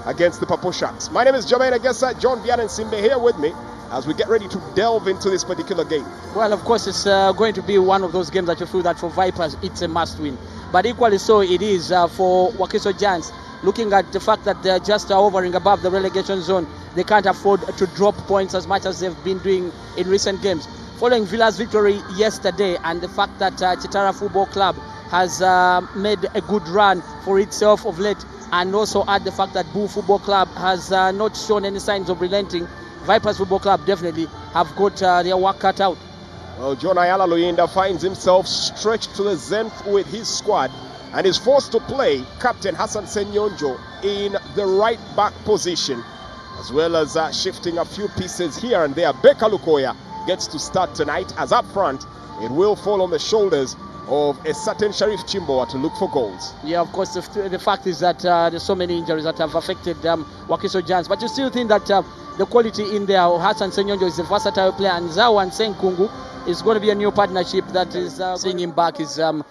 against the Purple Sharks. My name is Jermaine Agesa. John Vian and Simbe here with me as we get ready to delve into this particular game. Well, of course, it's going to be one of those games that you feel that for Vipers, it's a must-win. But equally so, it is for Wakiso Giants. Looking at the fact that they're just hovering above the relegation zone, they can't afford to drop points as much as they've been doing in recent games. Following Villa's victory yesterday and the fact that Chitara Football Club has made a good run for itself of late, and also add the fact that Boo Football Club has not shown any signs of relenting, Vipers Football Club definitely have got their work cut out. Well, John Ayala Luyinda finds himself stretched to the zenith with his squad and is forced to play Captain Hassan Senyonjo in the right back position, as well as shifting a few pieces here and there. Beka Lukoya gets to start tonight, as up front it will fall on the shoulders of a certain Sharif Chimboa to look for goals. Yeah, of course, the fact is that there's so many injuries that have affected Wakiso Giants, but you still think that the quality in there, Hassan Senyonjo is a versatile player, and Zawa and Senkungu is going to be a new partnership that is seeing him back is a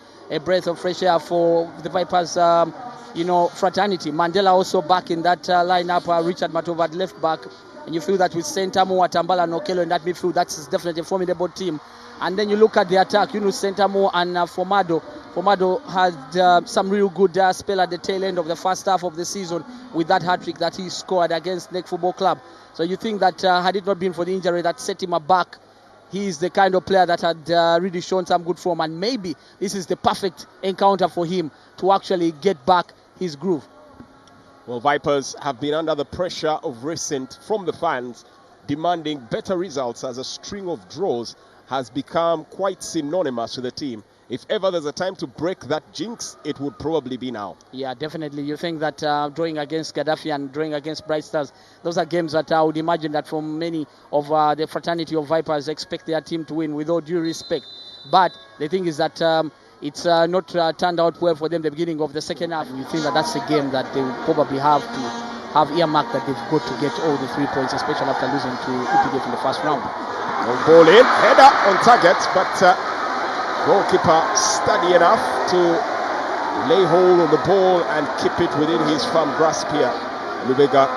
breath of fresh air for the Vipers, fraternity. Mandela also back in that lineup, Richard Matova at left back, and you feel that with Sentamu, Atambala and Okelo in that midfield, that's definitely a formidable team. And then you look at the attack, Sentamo and Formado. Formado had some real good spell at the tail end of the first half of the season with that hat-trick that he scored against Neck Football Club. So you think that had it not been for the injury that set him aback, he is the kind of player that had really shown some good form, and maybe this is the perfect encounter for him to actually get back his groove. Well, Vipers have been under the pressure of recent from the fans, demanding better results, as a string of draws has become quite synonymous to the team. If ever there's a time to break that jinx, it would probably be now. Yeah, definitely. You think that drawing against Gaddafi and drawing against Bright Stars, those are games that I would imagine that from many of the fraternity of Vipers expect their team to win, with all due respect. But the thing is that it's not turned out well for them the beginning of the second half. You think that that's a game that they will probably have to have earmarked that they've got to get all the 3 points, especially after losing to EPDF in the first round. Ball in, header on target, but goalkeeper steady enough to lay hold on the ball and keep it within his firm grasp here. Lubega,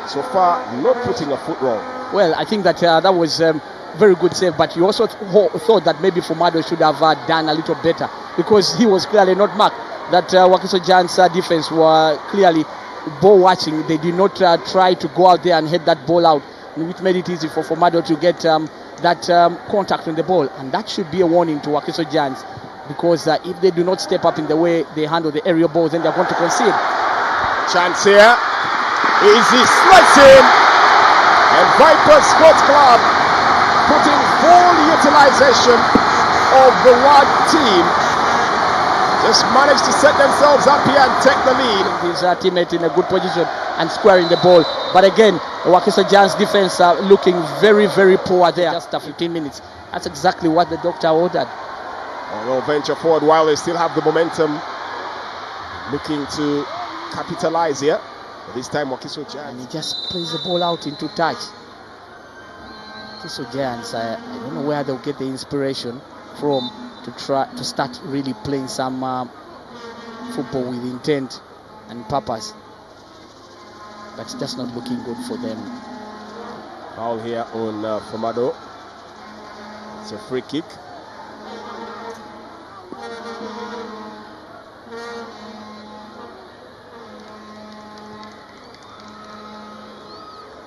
so far, not putting a foot wrong. Well, I think that that was very good save, but you also thought that maybe Formado should have done a little better, because he was clearly not marked. That Wakiso Giants defense were clearly ball watching. They did not try to go out there and head that ball out, which made it easy for Formado to get that contact on the ball, and that should be a warning to Wakiso Giants, because if they do not step up in the way they handle the aerial balls, then they're going to concede. Chance here, easy slicing, and Vipers Sports Club putting full utilization of the word team, just managed to set themselves up here and take the lead. His teammate in a good position and squaring the ball, but again, the Wakiso Giants defense are looking very, very poor there. Just 15 minutes. That's exactly what the doctor ordered. They'll venture forward while they still have the momentum, looking to capitalize here. But this time, Wakiso Giants. And he just plays the ball out into touch. Wakiso Giants, I don't know where they'll get the inspiration from to try to start really playing some football with intent and purpose. But it's just not looking good for them. Foul here on Formado. It's a free kick.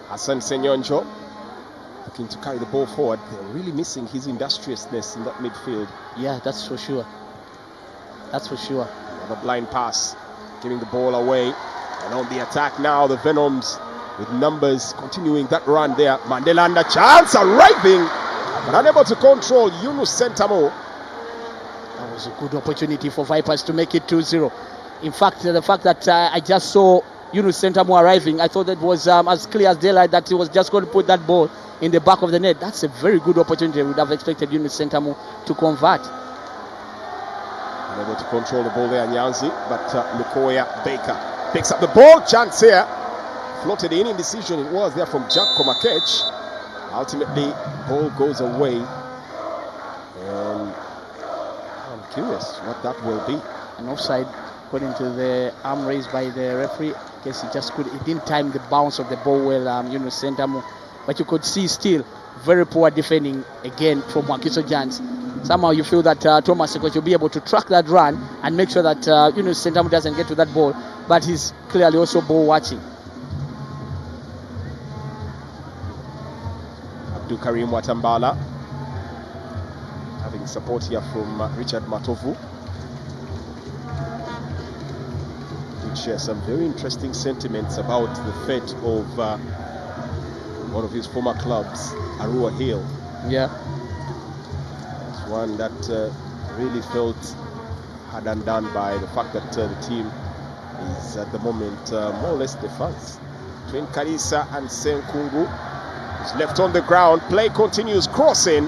Hassan Senyonjo looking to carry the ball forward. They're really missing his industriousness in that midfield. Yeah, that's for sure. That's for sure. Another blind pass, giving the ball away. And on the attack now, the Venoms with numbers continuing that run there. Mandela under chance, arriving, but unable to control Yunus Sentamo. That was a good opportunity for Vipers to make it 2-0. In fact, the fact that I just saw Yunus Sentamo arriving, I thought that was as clear as daylight that he was just going to put that ball in the back of the net. That's a very good opportunity. We would have expected Yunus Sentamo to convert. Unable to control the ball there, Nyanzi, but Lukoya Baker picks up the ball, chance here. Floated in, indecision it was there from Jack Komakech. Ultimately, ball goes away. And I'm curious what that will be. An offside according to the arm raised by the referee. guess he didn't time the bounce of the ball well, Yunus Sentamu. But you could see still very poor defending again from Wakiso Giants. Somehow you feel that Thomas Sekoch will be able to track that run and make sure that Yunus Sentamu doesn't get to that ball. But he's clearly also ball watching. Abdul Karim Watambala having support here from Richard Matovu. Did share some very interesting sentiments about the fate of one of his former clubs, Arua Hill. Yeah. It's one that really felt hard undone by the fact that the team is at the moment more or less defunct. Between Karisa and Senkungu, who's left on the ground. Play continues, crossing.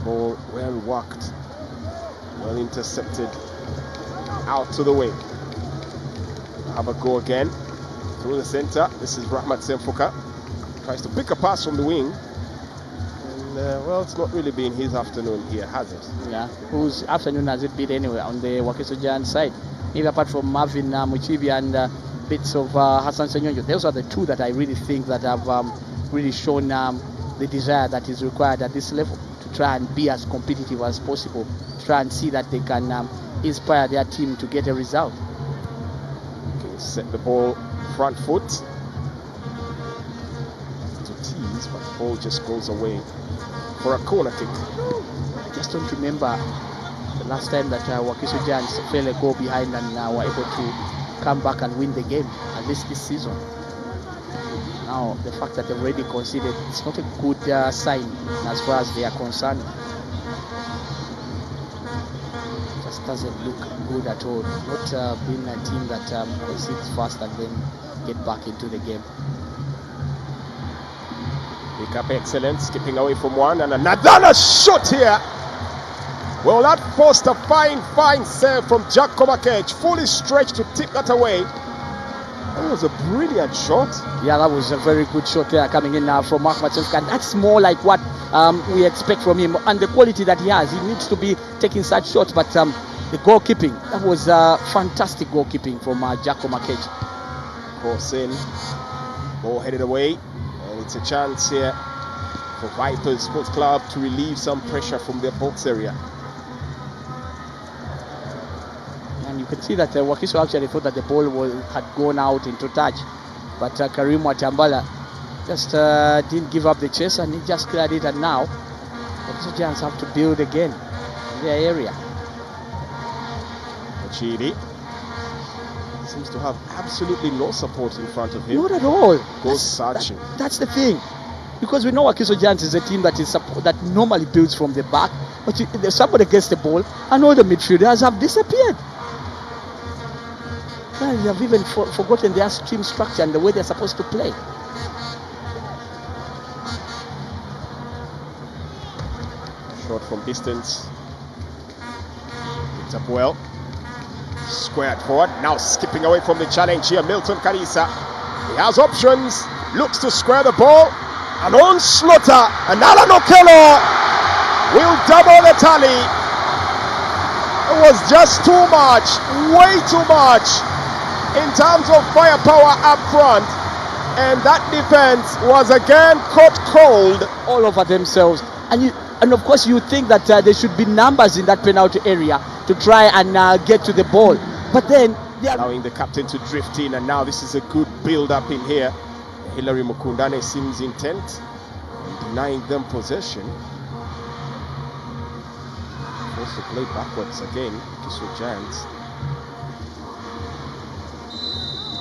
Ball well worked, well intercepted, out to the wing. Have a go again through the center. This is Rahmat Semfuka. Tries to pick a pass from the wing. And, well, it's not really been his afternoon here, has it? Yeah. Whose afternoon has it been anyway on the Wakiso Giants side? Maybe apart from Marvin Muchibi and bits of Hassan Senyonjo. Those are the two that I really think that have really shown the desire that is required at this level to try and be as competitive as possible, to try and see that they can inspire their team to get a result. Okay, set the ball front foot to tease, but the ball just goes away for a corner kick. I just don't remember the last time that Wakiso Giants fell a goal behind and were able to come back and win the game, at least this season. Now, the fact that they've already conceded, it's not a good sign as far as they are concerned. Just doesn't look good at all. Not being a team that concedes fast and then get back into the game. Pick up excellence, skipping away from one, and another shot here. Well, that forced a fine save from Jack Komakech, fully stretched to tip that away. That was a brilliant shot. Yeah, that was a very good shot there coming in from Mark Matsevka. And that's more like what we expect from him and the quality that he has. He needs to be taking such shots, but the goalkeeping, that was fantastic goalkeeping from Jack Komakech. Cross in, ball headed away, and it's a chance here for Vipers Sports Club to relieve some pressure from their box area. And you can see that Wakiso actually thought that the ball had gone out into touch, but Karim Watambala just didn't give up the chase and he just cleared it. And now the Giants have to build again in their area. Chidi seems to have absolutely no support in front of him. Not at all. Goes searching. That's the thing, because we know Wakiso Giants is a team that that normally builds from the back, but somebody gets the ball and all the midfielders have disappeared. They have even forgotten their team structure and the way they're supposed to play. Shot from distance. Picked up well. Squared forward. Now skipping away from the challenge here, Milton Karisa. He has options. Looks to square the ball. An onslaught. And Alan Okello will double the tally. It was just too much. Way too much in terms of firepower up front, and that defense was again caught cold, all over themselves. And of course you think that there should be numbers in that penalty area to try and get to the ball, but then they are allowing the captain to drift in, and now this is a good build up in here. Hilary Mukundane seems intent on denying them possession. Forced to play backwards again, Wakiso Giants.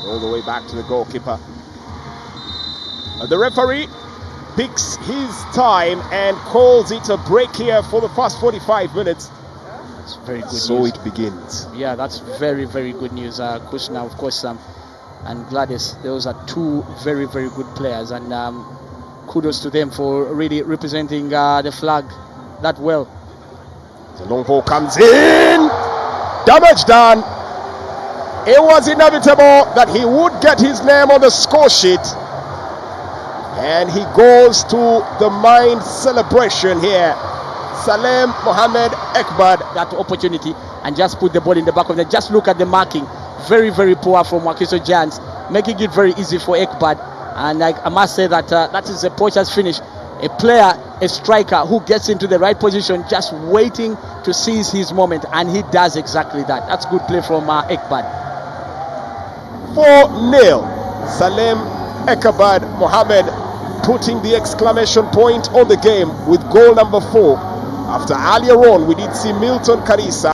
All the way back to the goalkeeper. The referee picks his time and calls it a break here for the first 45 minutes. That's very good so news. It begins. Yeah, that's very, very good news, Kushna, of course, and Gladys. Those are two very, very good players, and kudos to them for really representing the flag that well. The long ball comes in. Damage done. It was inevitable that he would get his name on the score sheet. And he goes to the mind celebration here. Salem Mohammed Ekbad. That opportunity and just put the ball in the back of the net. Just look at the marking. very, very poor from Wakiso Giants, making it very easy for Ekbad. And I must say that that is a poacher's finish. A player, a striker who gets into the right position, just waiting to seize his moment, and he does exactly that. That's good play from Ekbad. 4-0. Salem Ekabad Mohammed putting the exclamation point on the game with goal number 4. After earlier on, we did see Milton Karisa